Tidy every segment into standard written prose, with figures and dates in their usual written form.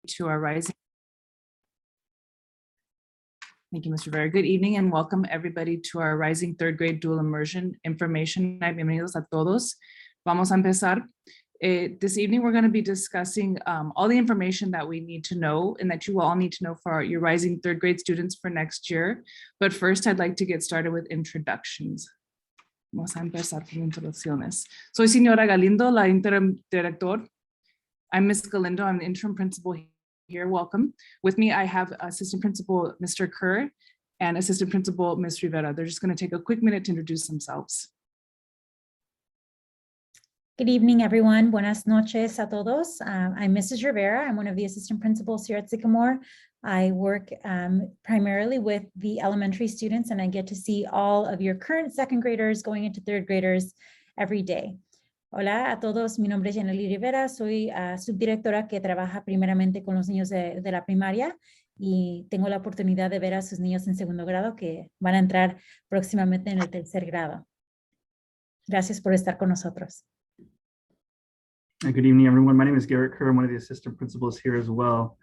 to our rising. Thank you, Mr. Rivera. Good evening and welcome everybody to our rising third grade dual immersion information night. Bienvenidos a todos. Vamos a empezar. This evening, we're going to be discussing all the information that we need to know and that you will all need to know for your rising third grade students for next year. But first, I'd like to get started with introductions. Vamos a empezar con introducciones. Soy señora Galindo, la interim director. I'm Miss Galindo. I'm the interim principal here. Welcome. With me, I have assistant principal Mr. Kerr and assistant principal Ms. Rivera. They're just going to take a quick minute to introduce themselves. Good evening, everyone. Buenas noches a todos. I'm Mrs. Rivera. I'm one of the assistant principals here at Sycamore. I work primarily with the elementary students, and I get to see all of your current second graders going into third graders every day. Hola a todos, mi nombre es Yaneli Rivera, soy subdirectora que trabaja primeramente con los niños de la primaria y tengo la oportunidad de ver a sus niños en segundo grado que van a entrar próximamente en el tercer grado. Gracias por estar con nosotros. Good evening, everyone. My name is Garrett Kerr. I'm one of the assistant principals here as well.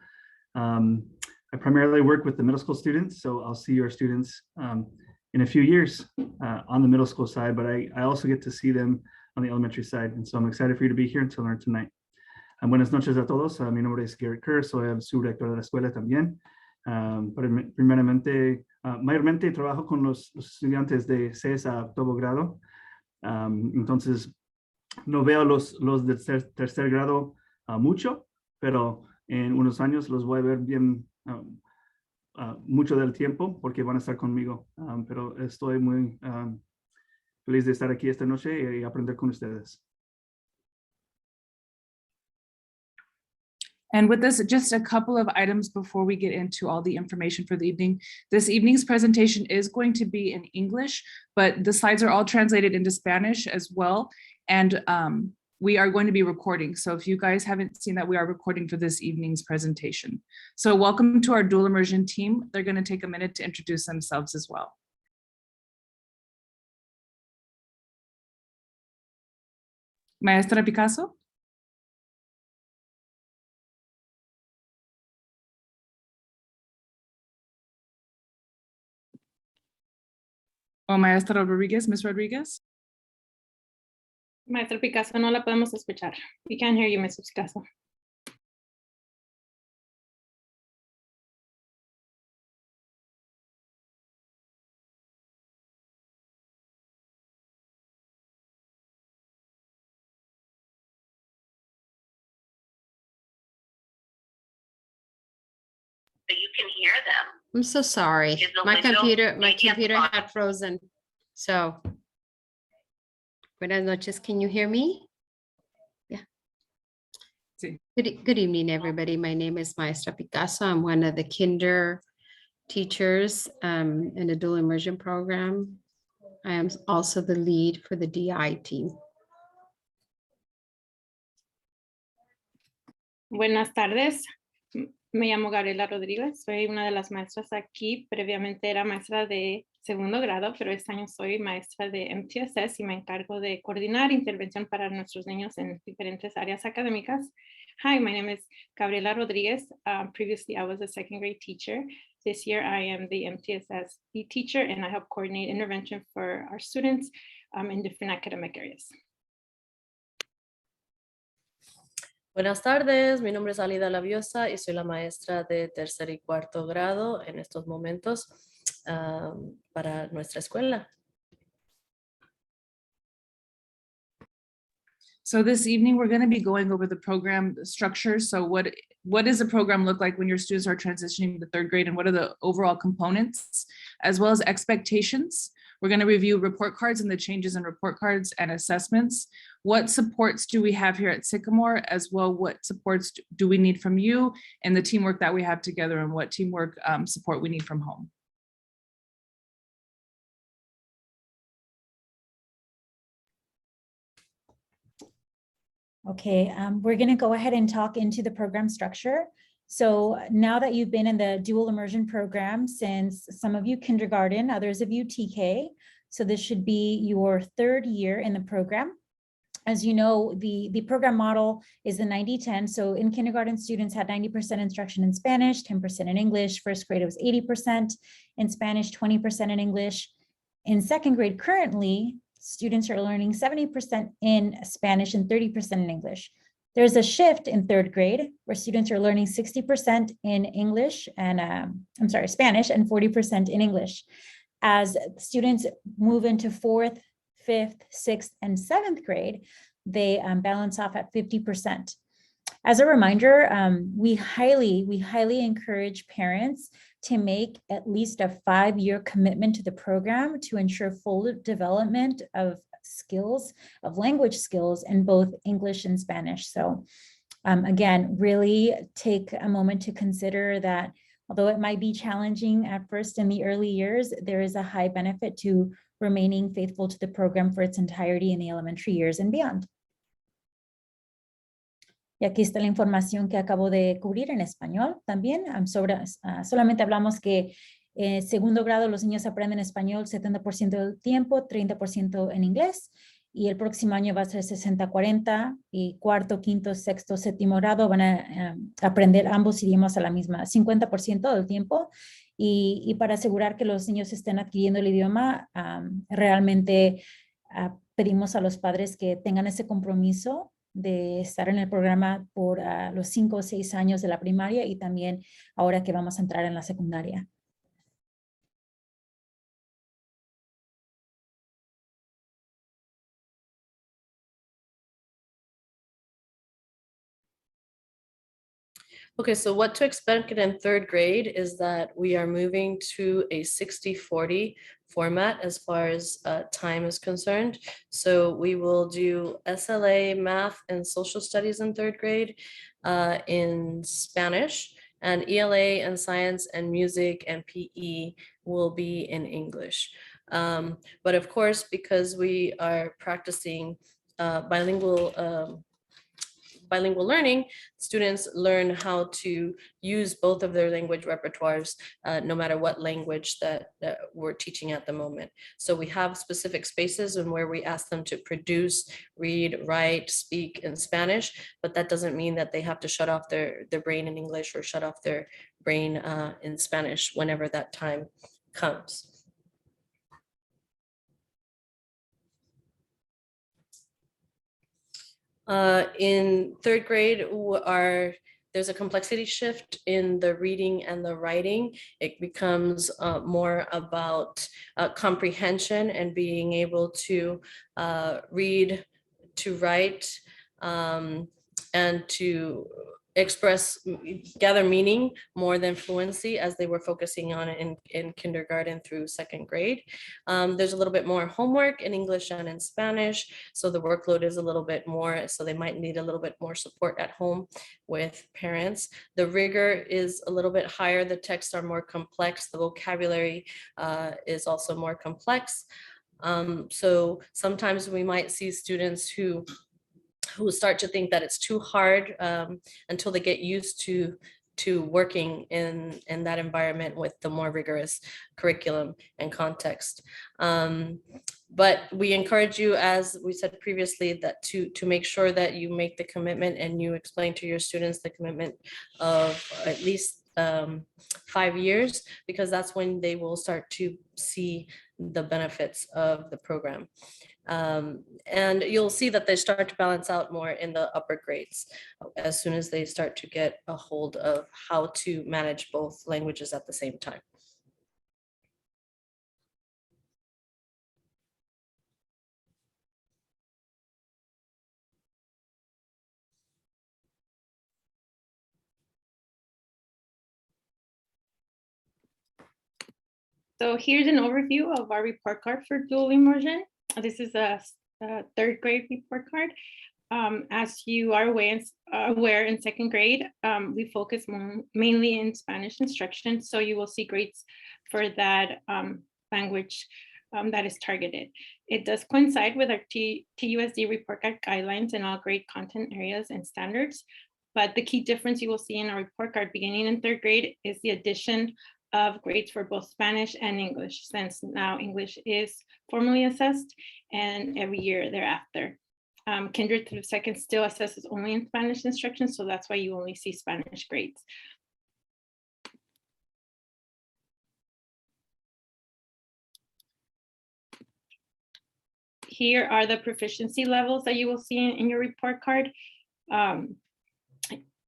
I primarily work with the middle school students, so I'll see your students in a few years on the middle school side, but I also get to see them on the elementary side, and so I'm excited for you to be here and to learn tonight. Buenas noches a todos. Mi nombre es Garrett Kerr, soy el subdirector de la escuela también. Primeramente, mayormente trabajo con los estudiantes de 6 a octavo grado, entonces no veo los de tercer grado mucho, pero en unos años los voy a ver bien mucho del tiempo porque van a estar conmigo. Pero estoy muy feliz de estar aquí esta noche y aprender con ustedes. And with this, just a couple of items before we get into all the information for the evening. This evening's presentation is going to be in English, but the slides are all translated into Spanish as well. And we are going to be recording. So if you guys haven't seen that, we are recording for this evening's presentation. So welcome to our dual immersion team. They're going to take a minute to introduce themselves as well. Maestra Picasso. O Maestra Rodriguez, Ms. Rodriguez. Maestra Picasso, no la podemos escuchar. We can't hear you, Ms. Picasso. But you can hear them. I'm so sorry. My computer had frozen. So, buenas noches. Can you hear me? Yeah. Sí. Good evening, everybody. My name is Maestra Picasso. I'm one of the kinder teachers in the Dual Immersion Program. I am also the lead for the DI team. Buenas tardes. Me llamo Gabriela Rodríguez, soy una de las maestras aquí. Previamente era maestra de segundo grado, pero este año soy maestra de MTSS y me encargo de coordinar intervención para nuestros niños en diferentes áreas académicas. Hi, my name is Gabriela Rodríguez. Previously, I was a second grade teacher. This year, I am the MTSS teacher, and I help coordinate intervention for our students in different academic areas. Buenas tardes, mi nombre es Alida Labiosa y soy la maestra de tercer y cuarto grado en estos momentos para nuestra escuela. So this evening, we're going to be going over the program structure. So what does the program look like when your students are transitioning to third grade, and what are the overall components, as well as expectations? We're going to review report cards and the changes in report cards and assessments. What supports do we have here at Sycamore, as well what supports do we need from you and the teamwork that we have together, and what teamwork support we need from home? Okay, we're going to go ahead and talk into the program structure. So now that you've been in the dual immersion program since some of you kindergarten, others of you TK, so this should be your third year in the program. As you know, the program model is the 90-10. So in kindergarten, students had 90% instruction in Spanish, 10% in English. First grade, it was 80% in Spanish, 20% in English. In second grade, currently, students are learning 70% in Spanish and 30% in English. There's a shift in third grade where students are learning 60% in English and Spanish and 40% in English. As students move into fourth, fifth, sixth, and seventh grade, they balance off at 50%. As a reminder, we highly encourage parents to make at least a 5-year commitment to the program to ensure full development of skills, of language skills in both English and Spanish. So again, really take a moment to consider that although it might be challenging at first in the early years, there is a high benefit to remaining faithful to the program for its entirety in the elementary years and beyond. Y aquí está la información que acabo de cubrir en español también. Solamente hablamos que segundo grado los niños aprenden español 70% del tiempo, 30% en inglés. Y el próximo año va a ser 60-40 y cuarto, quinto, sexto, séptimo grado van a aprender ambos idiomas a la misma 50% del tiempo. Y para asegurar que los niños estén adquiriendo el idioma, realmente pedimos a los padres que tengan ese compromiso de estar en el programa por los 5 o 6 años de la primaria y también ahora que vamos a entrar en la secundaria. Okay, so what to expect in third grade is that we are moving to a 60-40 format as far as time is concerned. So we will do SLA, math, and social studies in third grade in Spanish, and ELA and science and music and PE will be in English. But of course, because we are practicing bilingual learning, students learn how to use both of their language repertoires, no matter what language that we're teaching at the moment. So we have specific spaces and where we ask them to produce, read, write, speak in Spanish, but that doesn't mean that they have to shut off their brain in English or shut off their brain in Spanish whenever that time comes. In third grade, there's a complexity shift in the reading and the writing. It becomes more about comprehension and being able to read, to write, and to gather meaning more than fluency, as they were focusing on it in kindergarten through second grade. There's a little bit more homework in English and in Spanish, so the workload is a little bit more, so they might need a little bit more support at home with parents. The rigor is a little bit higher, the texts are more complex, the vocabulary is also more complex. So sometimes we might see students who start to think that it's too hard until they get used to working in that environment with the more rigorous curriculum and context. But we encourage you, as we said previously, that to make sure that you make the commitment and you explain to your students the commitment of at least 5 years, because that's when they will start to see the benefits of the program. And you'll see that they start to balance out more in the upper grades as soon as they start to get a hold of how to manage both languages at the same time. So here's an overview of our report card for dual immersion. This is a third grade report card. As you are aware in second grade, we focus mainly in Spanish instruction. So you will see grades for that language that is targeted. It does coincide with our TUSD report card guidelines in all grade content areas and standards. But the key difference you will see in our report card beginning in third grade is the addition of grades for both Spanish and English, since now English is formally assessed and every year thereafter. Kinder through second still assesses only in Spanish instruction, so that's why you only see Spanish grades. Here are the proficiency levels that you will see in your report card.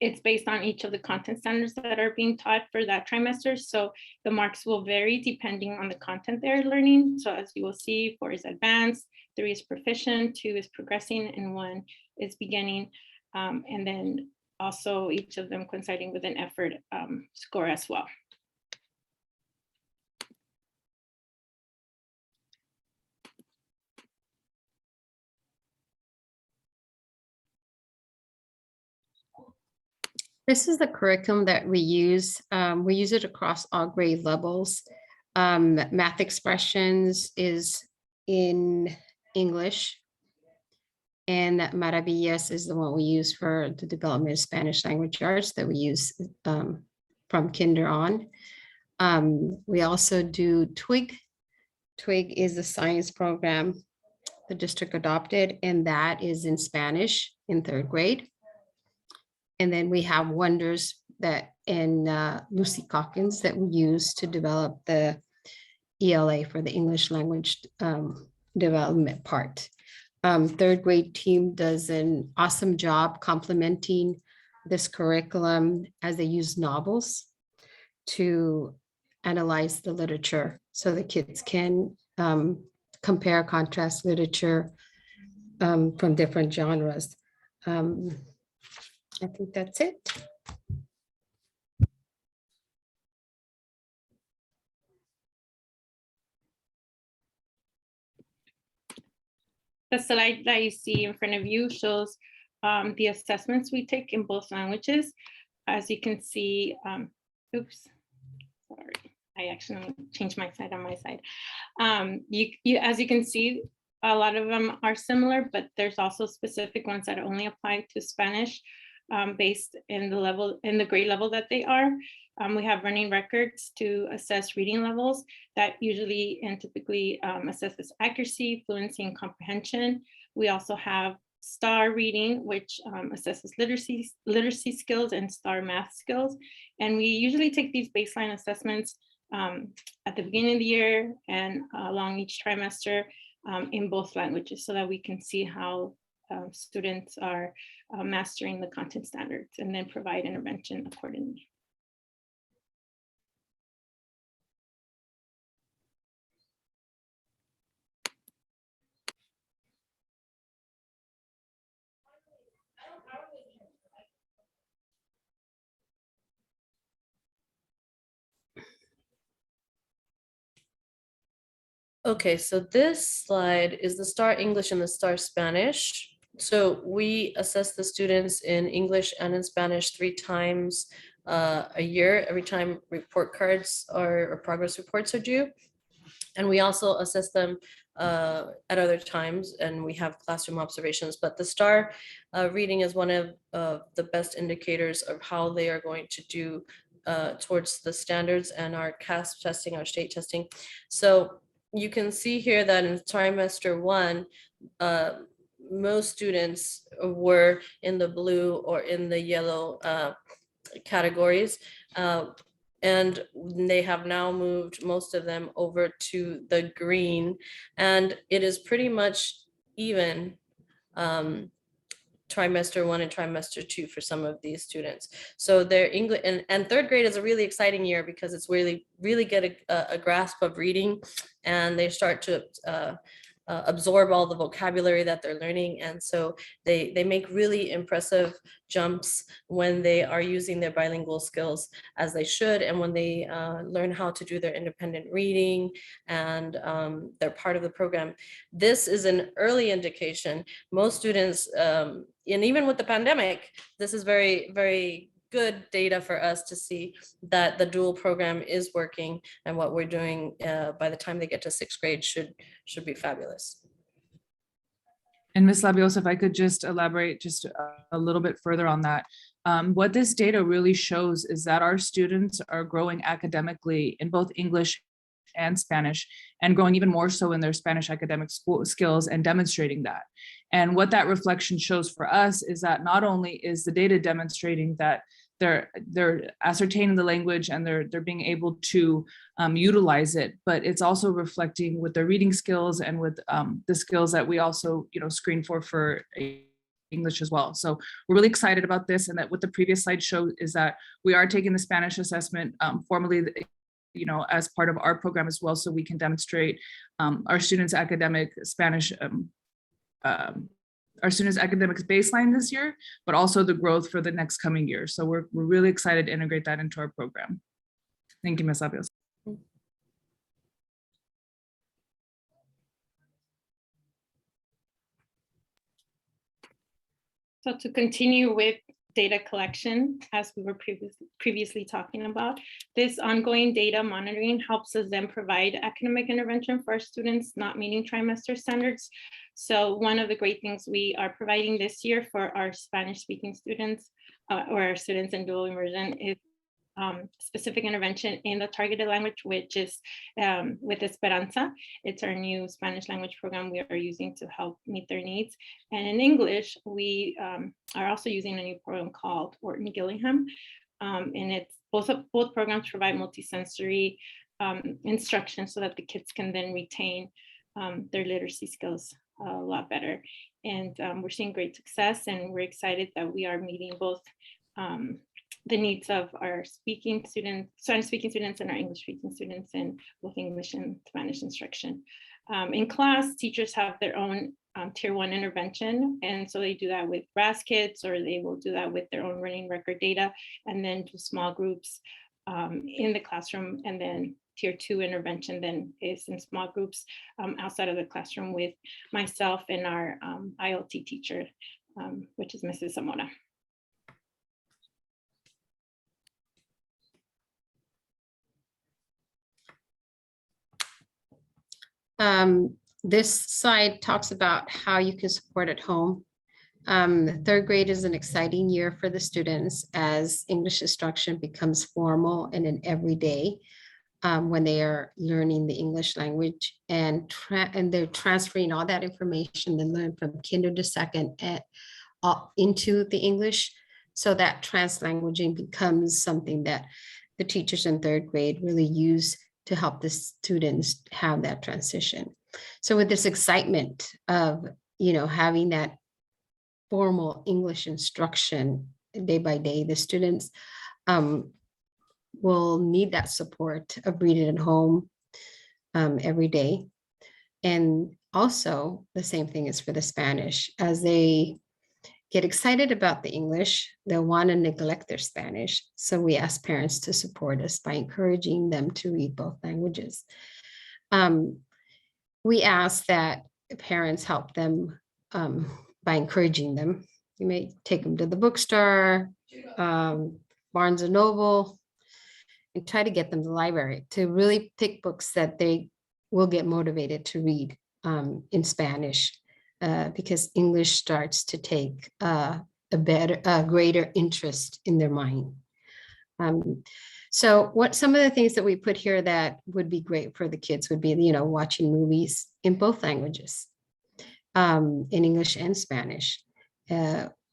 It's based on each of the content standards that are being taught for that trimester. So the marks will vary depending on the content they're learning. So as you will see, 4 is advanced, 3 is proficient, 2 is progressing, and 1 is beginning. And then also each of them coinciding with an effort score as well. This is the curriculum that we use. We use it across all grade levels. Math expressions is in English. And Maravillas is the one we use for the development of Spanish language arts that we use from kinder on. We also do TWIG. TWIG is the science program the district adopted, and that is in Spanish in 3rd grade. And then we have Wonders that in Lucy Calkins that we use to develop the ELA for the English language development part. 3rd grade team does an awesome job complementing this curriculum as they use novels to analyze the literature so the kids can compare, contrast literature from different genres. I think that's it. The slide that you see in front of you shows the assessments we take in both languages. As you can see, oops, sorry, I accidentally changed my side on my side. As you can see, a lot of them are similar, but there's also specific ones that only apply to Spanish based in the grade level that they are. We have running records to assess reading levels that usually and typically assesses accuracy, fluency, and comprehension. We also have STAR reading, which assesses literacy skills and STAR math skills. And we usually take these baseline assessments at the beginning of the year and along each trimester in both languages so that we can see how students are mastering the content standards and then provide intervention accordingly. Okay, so this slide is the STAR English and the STAR Spanish. So we assess the students in English and in Spanish 3 times a year, every time report cards or progress reports are due. And we also assess them at other times, and we have classroom observations. But the STAR reading is one of the best indicators of how they are going to do towards the standards and our CASP testing, our state testing. So you can see here that in trimester 1, most students were in the blue or in the yellow categories. And they have now moved most of them over to the green, and it is pretty much even trimester 1 and trimester 2 for some of these students. So their English and 3rd grade is a really exciting year because it's really get a grasp of reading, and they start to absorb all the vocabulary that they're learning. And so they make really impressive jumps when they are using their bilingual skills as they should, and when they learn how to do their independent reading and they're part of the program. This is an early indication. Most students, and even with the pandemic, this is very, very good data for us to see that the dual program is working, and what we're doing by the time they get to 6th grade should be fabulous. And Ms. Labios, if I could just elaborate just a little bit further on that. What this data really shows is that our students are growing academically in both English and Spanish, and growing even more so in their Spanish academic skills and demonstrating that. And what that reflection shows for us is that not only is the data demonstrating that they're ascertaining the language and they're being able to utilize it, but it's also reflecting with their reading skills and with the skills that we also, screen for English as well. So we're really excited about this, and that what the previous slide showed is that we are taking the Spanish assessment formally, as part of our program as well, so we can demonstrate our students' academic Spanish, our students' academic baseline this year, but also the growth for the next coming year. So we're really excited to integrate that into our program. Thank you, Ms. Abios. So to continue with data collection, as we were previously talking about, this ongoing data monitoring helps us then provide academic intervention for our students not meeting trimester standards. So one of the great things we are providing this year for our Spanish-speaking students or our students in dual immersion is specific intervention in the targeted language, which is with Esperanza. It's our new Spanish language program we are using to help meet their needs. And in English, we are also using a new program called Orton Gillingham. And it's both programs provide multisensory instruction so that the kids can then retain their literacy skills a lot better. And we're seeing great success, and we're excited that we are meeting both the needs of our Spanish-speaking students and our English-speaking students in both English and Spanish instruction. In class, teachers have their own tier 1 intervention, and so they do that with RAS kits, or they will do that with their own running record data, and then do small groups in the classroom. And then tier 2 intervention then is in small groups outside of the classroom with myself and our ILT teacher, which is Mrs. Zamora. This slide talks about how you can support at home. The third grade is an exciting year for the students as English instruction becomes formal and an everyday when they are learning the English language, and they're transferring all that information they learn from kinder to second into the English. So that translanguaging becomes something that the teachers in third grade really use to help the students have that transition. So with this excitement of, having that formal English instruction day by day, the students will need that support of reading at home every day. And also the same thing is for the Spanish. As they get excited about the English, they'll want to neglect their Spanish. So we ask parents to support us by encouraging them to read both languages. We ask that parents help them by encouraging them. You may take them to the bookstore, Barnes and Noble, and try to get them to the library to really pick books that they will get motivated to read in Spanish. Because English starts to take a greater interest in their mind. So what some of the things that we put here that would be great for the kids would be, watching movies in both languages, in English and Spanish.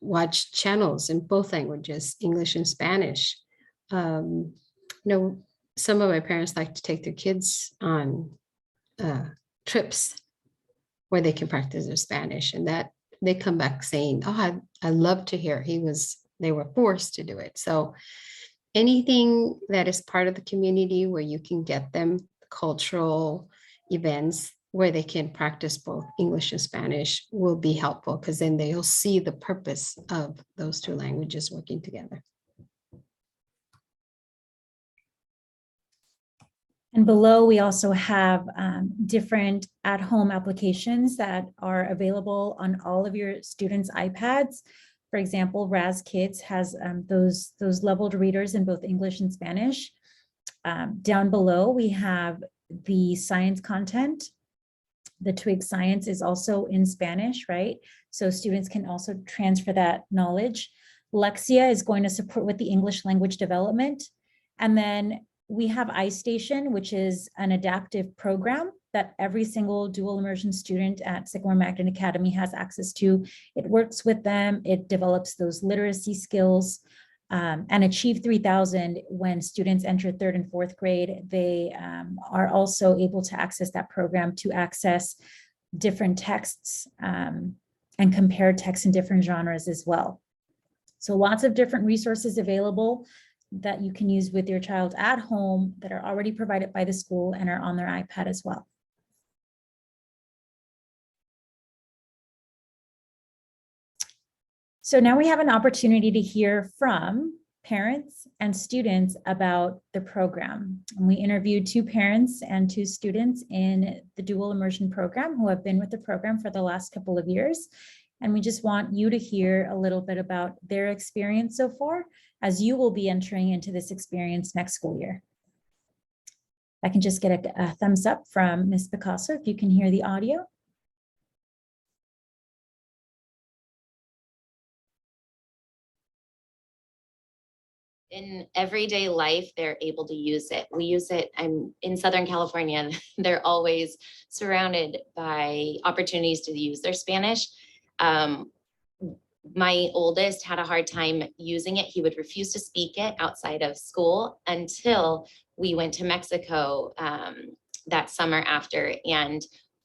Watch channels in both languages, English and Spanish. Some of my parents like to take their kids on trips where they can practice their Spanish, and that they come back saying, oh, I love to hear they were forced to do it. So anything that is part of the community where you can get them cultural events where they can practice both English and Spanish will be helpful, because then they'll see the purpose of those two languages working together. And below, we also have different at-home applications that are available on all of your students' iPads. For example, Raz Kids has those leveled readers in both English and Spanish. Down below, we have the science content. The Twig Science is also in Spanish, right? So students can also transfer that knowledge. Lexia is going to support with the English language development. And then we have iStation, which is an adaptive program that every single dual immersion student at Sycamore Magnet Academy has access to. It works with them, it develops those literacy skills, and Achieve 3000, when students enter 3rd and 4th grade, they are also able to access that program to access different texts and compare texts in different genres as well. So lots of different resources available that you can use with your child at home that are already provided by the school and are on their iPad as well. So now we have an opportunity to hear from parents and students about the program. And we interviewed 2 parents and 2 students in the Dual Immersion Program who have been with the program for the last couple of years. And we just want you to hear a little bit about their experience so far, as you will be entering into this experience next school year. I can just get a thumbs up from Ms. Picasso if you can hear the audio. In everyday life, they're able to use it. We use it. I'm in Southern California. They're always surrounded by opportunities to use their Spanish. My oldest had a hard time using it. He would refuse to speak it outside of school until we went to Mexico that summer after. And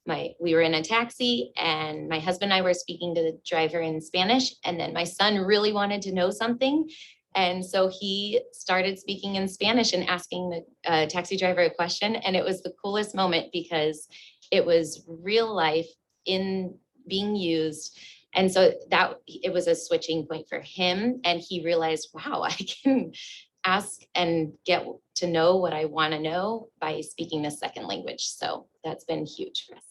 we were in a taxi and my husband and I were speaking to the driver in Spanish. And then my son really wanted to know something. And so he started speaking in Spanish and asking the taxi driver a question. And it was the coolest moment because it was real life in being used. And so it was a switching point for him. And he realized, wow, I can ask and get to know what I want to know by speaking the second language. So that's been huge for us.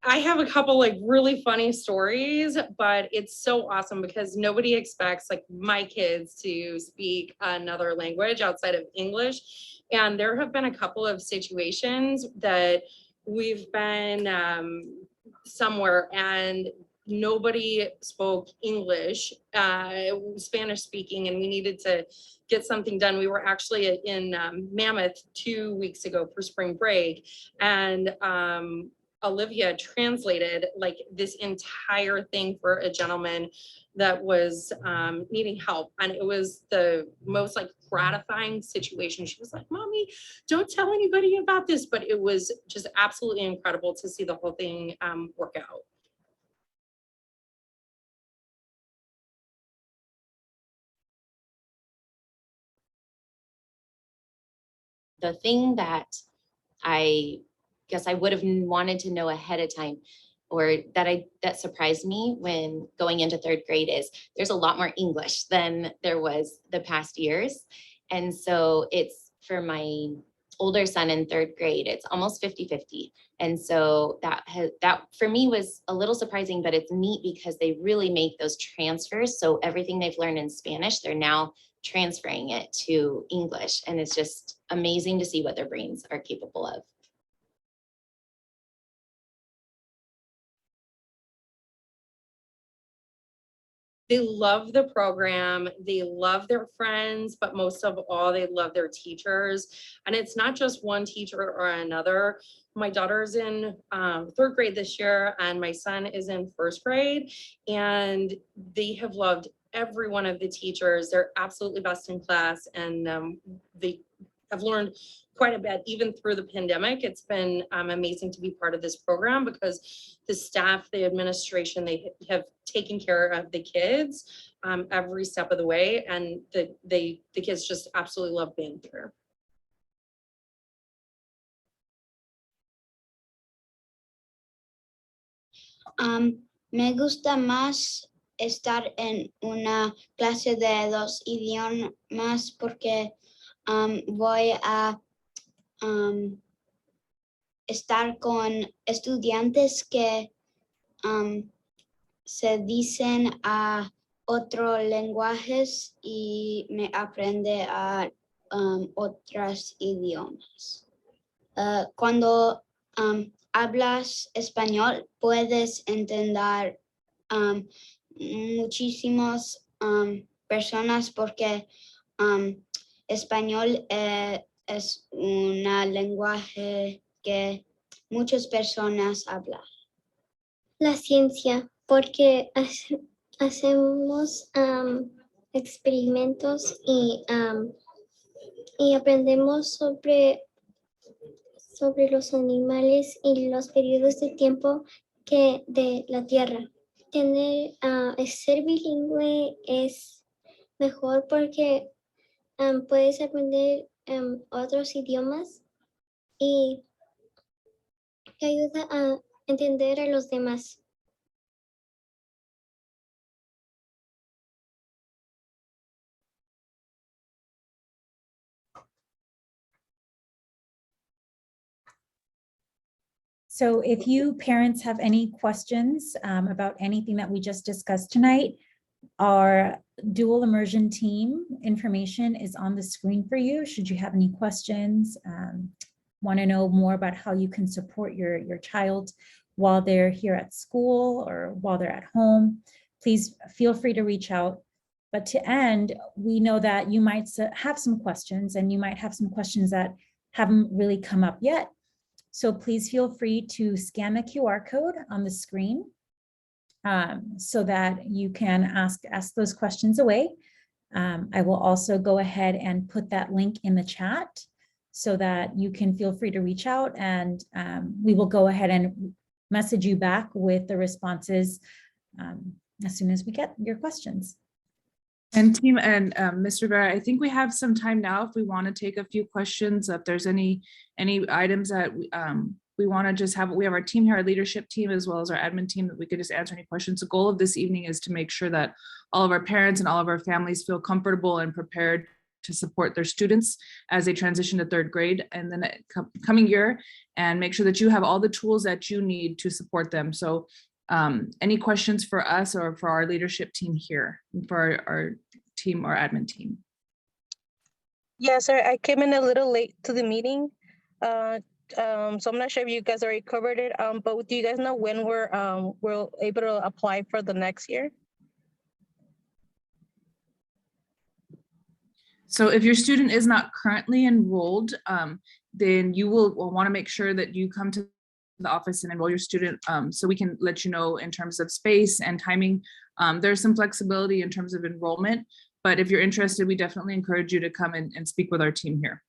I have a couple like really funny stories, but it's so awesome because nobody expects like my kids to speak another language outside of English. And there have been a couple of situations that we've been somewhere and nobody spoke English, Spanish speaking, and we needed to get something done. We were actually in Mammoth 2 weeks ago for spring break, and Olivia translated like this entire thing for a gentleman that was needing help. And it was the most like gratifying situation. She was like, Mommy, don't tell anybody about this. But it was just absolutely incredible to see the whole thing work out. The thing that I guess I would have wanted to know ahead of time, or that surprised me when going into 3rd grade, is there's a lot more English than there was the past years. And so it's for my older son in 3rd grade, it's almost 50-50. And so that for me was a little surprising, but it's neat because they really make those transfers. So everything they've learned in Spanish, they're now transferring it to English. And it's just amazing to see what their brains are capable of. They love the program, they love their friends, but most of all, they love their teachers. And it's not just one teacher or another. My daughter's in 3rd grade this year, and my son is in 1st grade, and they have loved every one of the teachers. They're absolutely best in class, and they have learned quite a bit, even through the pandemic. It's been amazing to be part of this program because the staff, the administration, they have taken care of the kids every step of the way, and the kids just absolutely love being here. Me gusta más estar en una clase de 2 idiomas porque voy a estar con estudiantes que se dicen a otros lenguajes y me aprende a otros idiomas. Cuando hablas español, puedes entender muchísimas personas porque español es un lenguaje que muchas personas hablar? La ciencia, porque hacemos experimentos y aprendemos sobre los animales y los periodos de tiempo que de la Tierra. Ser bilingüe es mejor porque puedes aprender otros idiomas y te ayuda a entender a los demás. So if you parents have any questions about anything that we just discussed tonight, our dual immersion team information is on the screen for you. Should you have any questions, want to know more about how you can support your child while they're here at school or while they're at home, please feel free to reach out. But to end, we know that you might have some questions, and you might have some questions that haven't really come up yet. So please feel free to scan the QR code on the screen so that you can ask those questions away. I will also go ahead and put that link in the chat so that you can feel free to reach out, and we will go ahead and message you back with the responses as soon as we get your questions. And team and Mr. Rivera, I think we have some time now if we want to take a few questions. If there's any items that we want to just have, we have our team here, our leadership team, as well as our admin team, that we could just answer any questions. The goal of this evening is to make sure that all of our parents and all of our families feel comfortable and prepared to support their students as they transition to third grade and then coming year, and make sure that you have all the tools that you need to support them. So any questions for us or for our leadership team here, for our team or admin team? Yes, sir. I came in a little late to the meeting. So I'm not sure if you guys already covered it, but do you guys know when we're able to apply for the next year? So if your student is not currently enrolled, then you will want to make sure that you come to the office and enroll your student so we can let you know in terms of space and timing. There's some flexibility in terms of enrollment, but if you're interested, we definitely encourage you to come in and speak with our team here.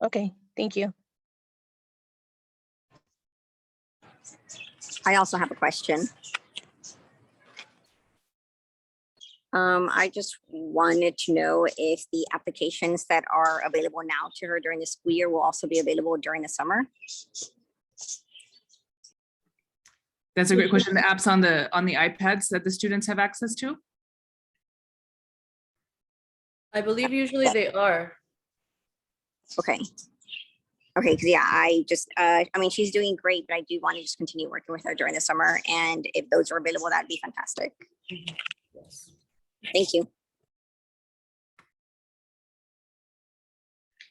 Okay, thank you. I also have a question. I just wanted to know if the applications that are available now to her during the school year will also be available during the summer. That's a great question. The apps on the iPads that the students have access to? I believe usually they are. Okay. Okay, because yeah, I mean, she's doing great, but I do want to just continue working with her during the summer. And if those are available, that'd be fantastic. Yes. Thank you.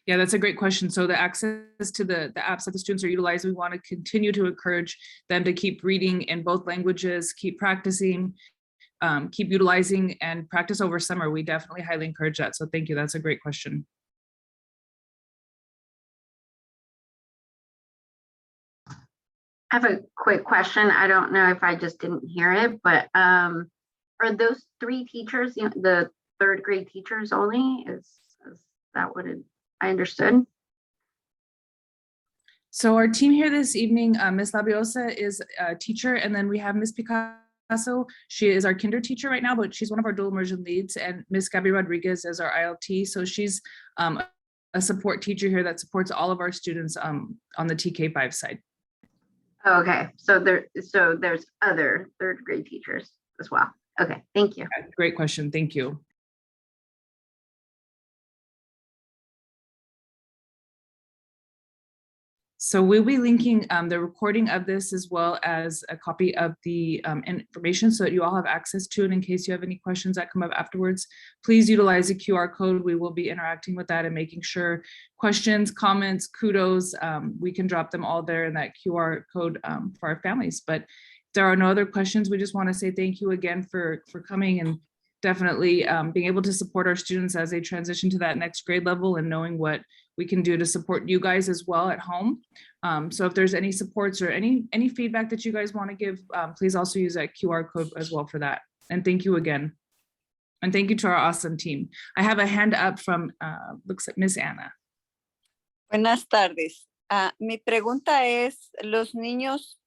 Yeah, that's a great question. So the access to the apps that the students are utilizing, we want to continue to encourage them to keep reading in both languages, keep practicing, keep utilizing and practice over summer. We definitely highly encourage that. So thank you. That's a great question. I have a quick question. I don't know if I just didn't hear it, but are those 3 teachers, the third grade teachers only? Is that what I understood? So our team here this evening, Ms. Labiosa is a teacher, and then we have Ms. Picasso. She is our kinder teacher right now, but she's one of our dual immersion leads, and Ms. Gabby Rodriguez is our ILT. So she's a support teacher here that supports all of our students on the TK5 side. Okay, so there's other third grade teachers as well. Okay, thank you. Great question. Thank you. So we'll be linking the recording of this as well as a copy of the information so that you all have access to it in case you have any questions that come up afterwards. Please utilize the QR code. We will be interacting with that and making sure questions, comments, kudos, we can drop them all there in that QR code for our families. But if there are no other questions, we just want to say thank you again for coming and definitely being able to support our students as they transition to that next grade level and knowing what we can do to support you guys as well at home. So if there's any supports or any feedback that you guys want to give, please also use that QR code as well for that. And thank you again. And thank you to our awesome team. I have a hand up from, looks like Miss Anna. Buenas tardes. Mi pregunta es, los niños,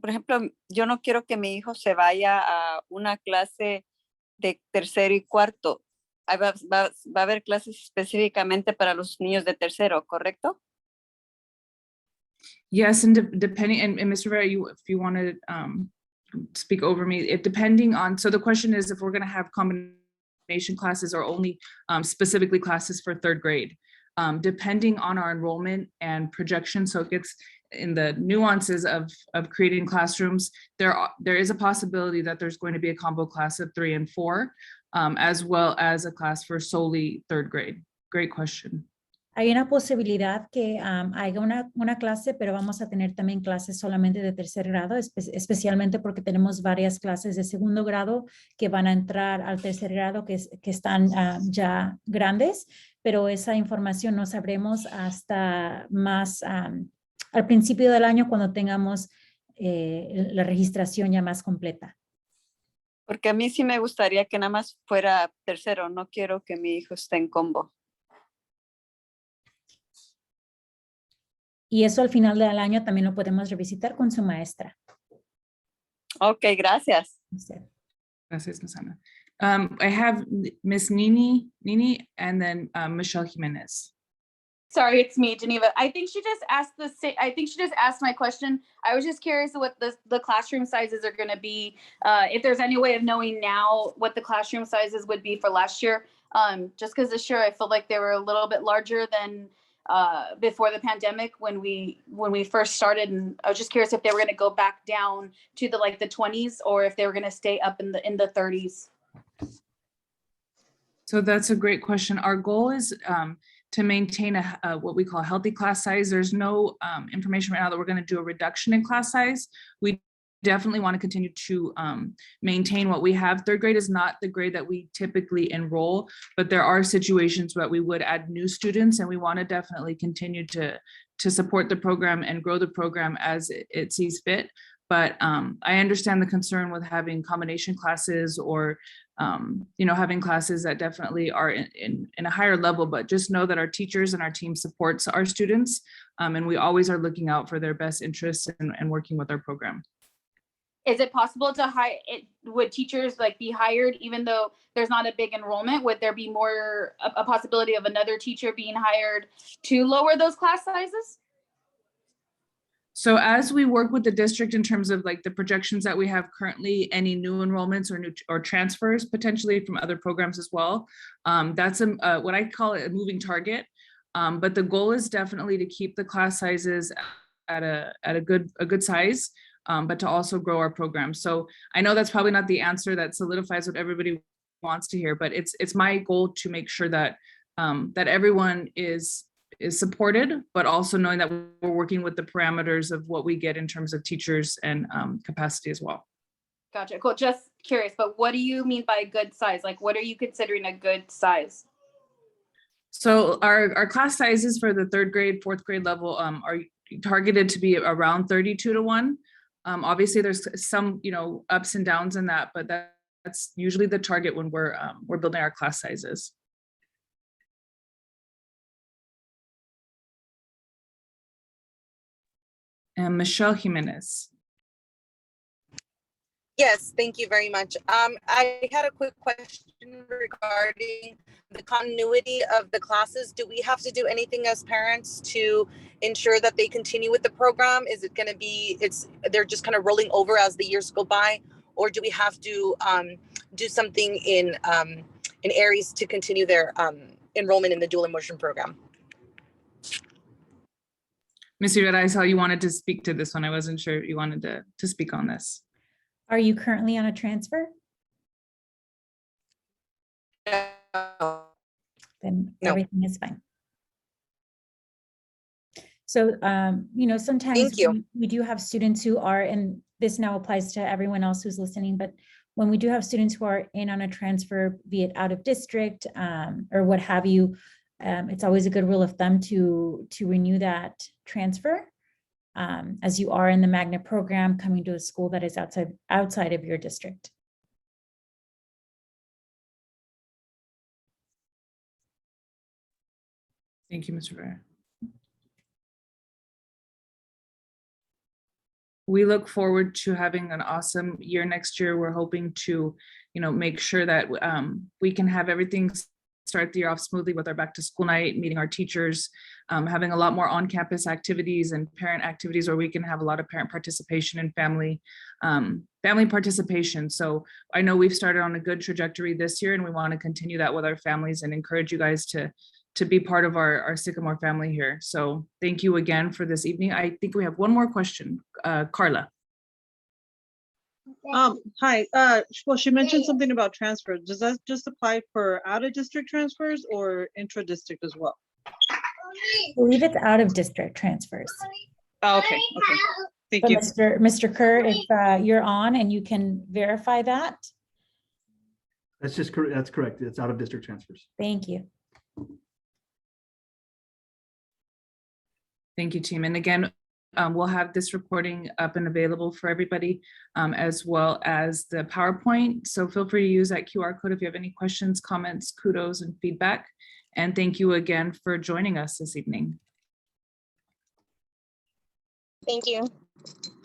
por ejemplo, yo no quiero que mi hijo se vaya a una clase de tercero y cuarto. Va a haber clases específicamente para los niños de tercero, ¿correcto? Yes, and depending, and Mr. Vera, if you want to speak over me, depending on, so the question is if we're going to have combination classes or only specifically classes for third grade, depending on our enrollment and projection. So it gets in the nuances of creating classrooms, there is a possibility that there's going to be a combo class of 3 and 4, as well as a class for solely third grade. Great question. Hay una posibilidad que haya una clase, pero vamos a tener también clases solamente de tercer grado, especialmente porque tenemos varias clases de segundo grado que van a entrar al tercer grado, que están ya grandes, pero esa información no sabremos hasta más al principio del año cuando tengamos la registración ya más completa. Porque a mí sí me gustaría que nada más fuera tercero, no quiero que mi hijo esté en combo. Y eso al final del año también lo podemos revisitar con su maestra. Ok, gracias. Gracias, Ms. Ana. I have Miss Nini, and then Michelle Jimenez. Sorry, it's me, Geneva. I think she just asked my question. I was just curious what the classroom sizes are going to be. If there's any way of knowing now what the classroom sizes would be for last year. Just because this year I feel like they were a little bit larger than before the pandemic when we first started, and I was just curious if they were going to go back down to the 20s or if they were going to stay up in the 30s. So that's a great question. Our goal is to maintain what we call a healthy class size. There's no information right now that we're going to do a reduction in class size. We definitely want to continue to maintain what we have. Third grade is not the grade that we typically enroll, but there are situations where we would add new students, and we want to definitely continue to support the program and grow the program as it sees fit. But I understand the concern with having combination classes or having classes that definitely are in a higher level, but just know that our teachers and our team supports our students, and we always are looking out for their best interests and working with our program. Is it possible to would teachers be hired even though there's not a big enrollment? Would there be more a possibility of another teacher being hired to lower those class sizes? So as we work with the district in terms of the projections that we have currently, any new enrollments or transfers potentially from other programs as well, that's what I call it a moving target. But the goal is definitely to keep the class sizes at a good size, but to also grow our program. So I know that's probably not the answer that solidifies what everybody wants to hear, but it's my goal to make sure that that everyone is supported, but also knowing that we're working with the parameters of what we get in terms of teachers and capacity as well. Gotcha, cool. Just curious, but what do you mean by good size? What are you considering a good size? So our class sizes for the third grade, fourth grade level are targeted to be around 32:1. Obviously there's some, ups and downs in that, but that's usually the target when we're building our class sizes. And Michelle Jimenez. Yes, thank you very much. I had a quick question regarding the continuity of the classes. Do we have to do anything as parents to ensure that they continue with the program? Is it going to be, they're just kind of rolling over as the years go by? Or do we have to do something in areas to continue their enrollment in the Dual Immersion Program? Ms. Rivera, I saw you wanted to speak to this one. I wasn't sure if you wanted to speak on this. Are you currently on a transfer? No. Then everything is fine. So, sometimes we do have students who are, and this now applies to everyone else who's listening, but when we do have students who are in on a transfer, be it out of district or what have you, it's always a good rule of thumb to renew that transfer as you are in the magnet program coming to a school that is outside of your district. Thank you, Mr. Rivera. We look forward to having an awesome year next year. We're hoping to, make sure that we can have everything start the year off smoothly with our back to school night, meeting our teachers, having a lot more on-campus activities and parent activities where we can have a lot of parent participation and family participation. So I know we've started on a good trajectory this year, and we want to continue that with our families and encourage you guys to be part of our Sycamore family here. So thank you again for this evening. I think we have one more question. Carla. Hi. Well, she mentioned something about transfer. Does that just apply for out of district transfers or intra-district as well? I believe it's out of district transfers. Oh, okay. Okay. Thank So you. Mr. Kerr, if you're on and you can verify that. That's just correct. That's correct. It's out of district transfers. Thank you. Thank you, team. And again, we'll have this recording up and available for everybody, as well as the PowerPoint. So feel free to use that QR code if you have any questions, comments, kudos, and feedback. And thank you again for joining us this evening. Thank you.